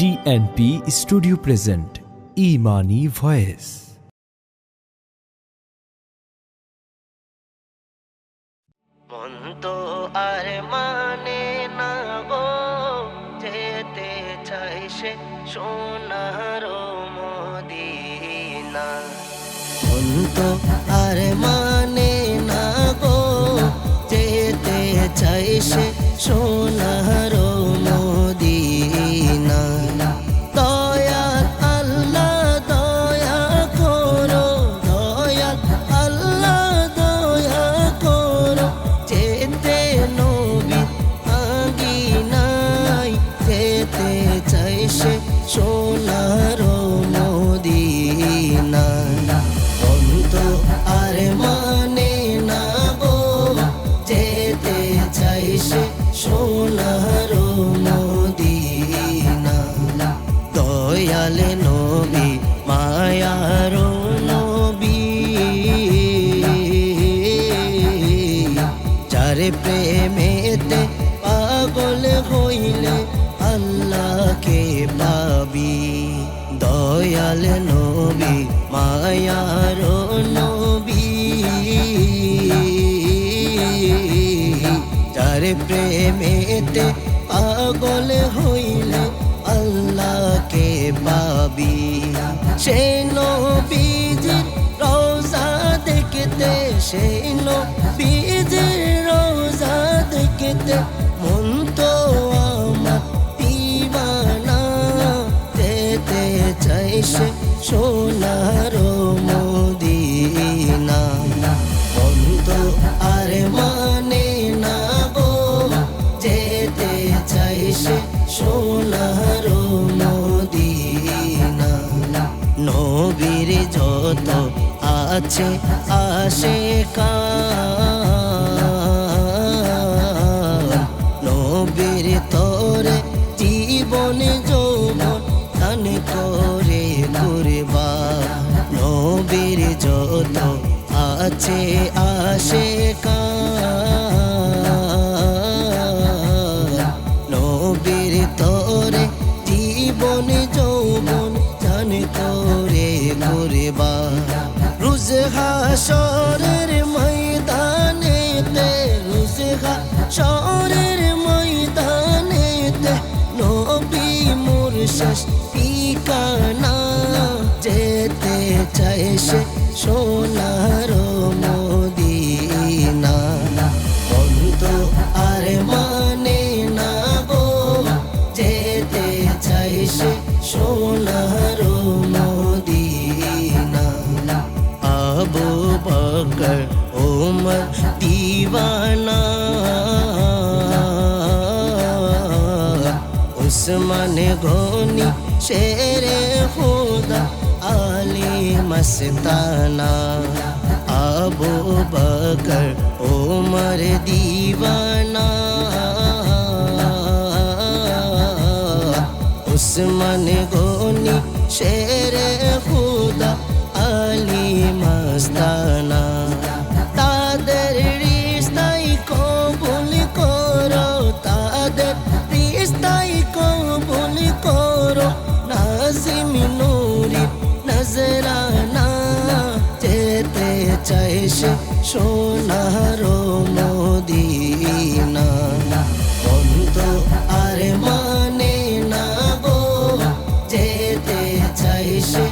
TNP studio present ইমানি voice. মন তো আর মানে না গো, যেতে চাই সে সোনার মদিনা। মন তো আর মানে না গো, যেতে চাই সে সোনার মদিনা। দয়াল আল্লাহ দয়া করো, দয়াল আল্লাহ দয়া করো, যেতে নবী আঙ্গিনায়, যেতে চাই সে সোনার মদিনা। অন্ত আর মানে না গো, যেতে চাই সে সোনার মদিনা। দয়াল নবী মায়ার নবী, যার প্রেমেতে পাগল হইলে আল্লাহকে পাবি। দয়াল নবী মায়ার নবী, যার প্রেমেতে পাগল হইলে আল্লাহকে পাবি। সেই নবীজির রওজা দেখতে, সেই নবীজির রওজা দেখতে মন তো আমার দিওয়ানা। যেতে চাই সে সোনার মদিনা। মন তো আর মানে না গো, যেতে চাই সে সোনার মদিনা। নবীর যত আছে আশিকান, নবীর তোরে জীবন যৌবন দান করে কুরবান। নবীর যত আছে আশিকান, নবীর তোরে জীবন যৌবন দান করে কুরবান। রোজ হাশরের ময়দানেতে, রোজ হাশরের ময়দানেতে নবী মোর শেষ ঠিকানা। যেতে চাই সে সোনার মদিনা। মন তো আর মানে না গো, যেতে চাই সে সোনার মদিনা। আবু বকর ওমর দিওয়ানা, উসমান গনি শেরে খুদা আলী মস্তানা। আবু বকর ওমর দিওয়ানা, উসমান গনি শেরে খুদা আলী মস্তানা। তাদের রিশতাই কবুল করো, তাদের রিশতাই কবুল করো, নাজিম নূরি নজরানা। যেতে চাই সে সোনার মদিনা। মন তো আর মানে না গো, যেতে চাই সে